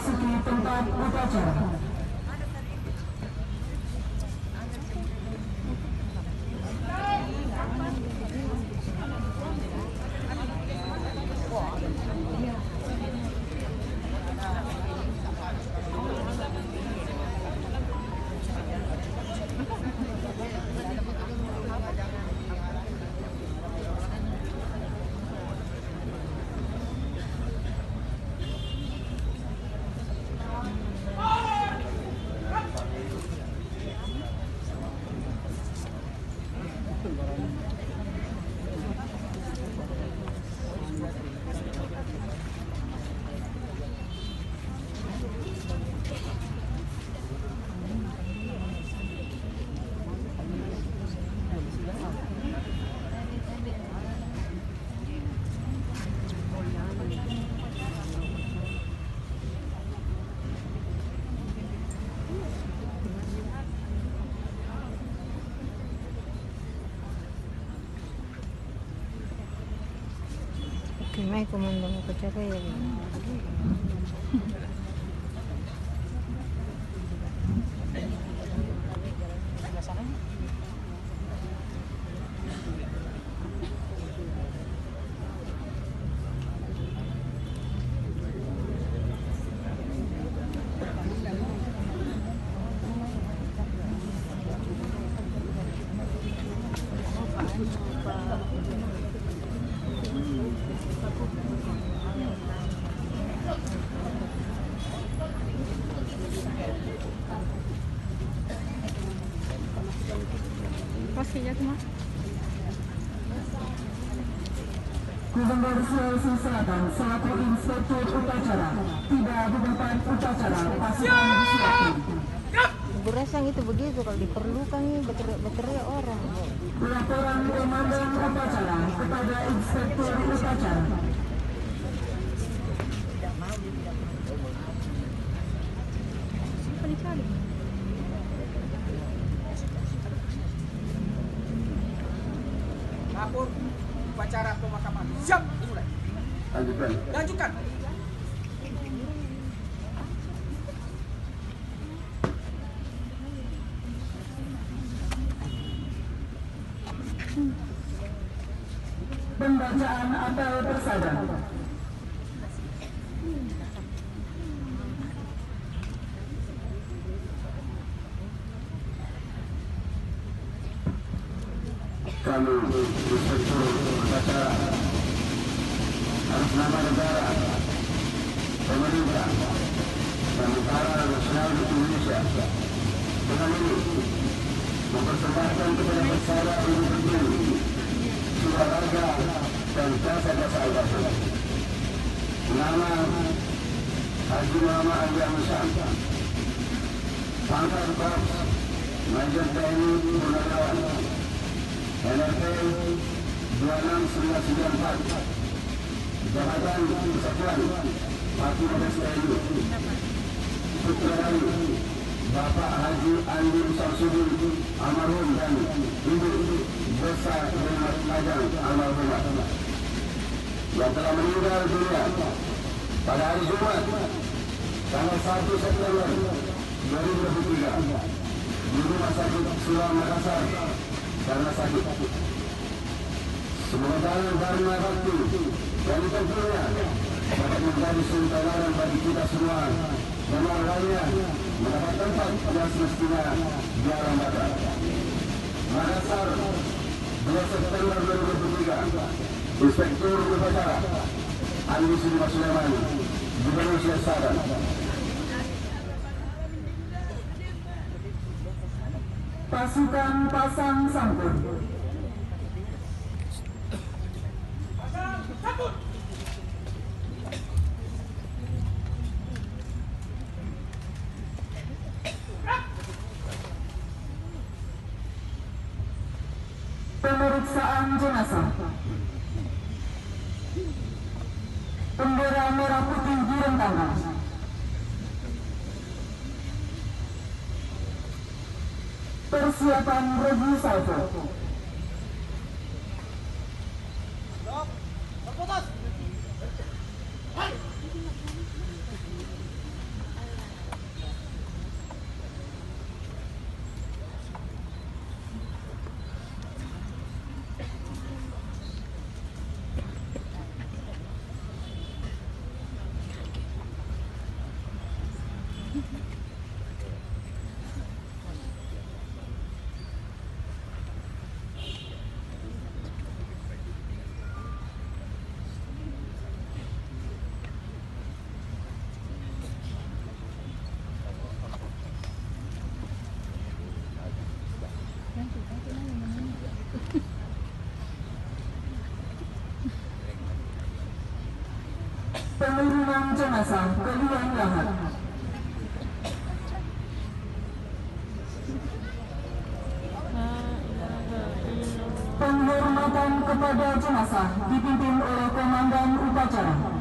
memasuki tempat upacara. May komandong upacara ya. Gubernur Sulawesi Selatan selaku Inspektur Upacara tiba di depan upacara pasukan disiapkan. Berasang itu begitu kalau diperlukan nih berteriak orang. Laporan Komandan Upacara kepada Inspektur Upacara. Lapor upacara pemakaman siap dimulai. Lanjutkan. Pembacaan apel persada. Kami Inspektur Upacara atas nama negara, pemerintah, dan Tentara Nasional Indonesia dengan ini mempersembahkan kepada persada Ibu Pertiwi sukarga dan jasa-jasa almarhum. Nama Haji Muhammad Andi Ahmad, Pangkat Korps Mayor TNI Purnawirawan NRP 26994, Jabatan Kesatuan Pati Mabes TNI, Sutradari Bapak Haji Andi Samsudin almarhum dan Ibu Besar Rahmat Ajang almarhumah yang telah meninggal dunia pada hari Jumat tanggal 1 September 2023 di Rumah Sakit Sulam Makassar karena sakit. Semoga dalam dharma bakti dan tentunya dapat menjadi sumber bagi kita semua dan orang lainnya mendapat tempat yang semestinya di alam baka. Makassar 2 September 2023. Inspektur Upacara Andi Sudirman Sulaiman, Gubernur Sulawesi Selatan. Pasukan pasang sampur. Pemeriksaan jenazah. Bendera merah putih direntangkan. Persiapan regu salvo. Penurunan jenazah ke liang lahat. Penghormatan kepada jenazah dipimpin oleh Komandan Upacara.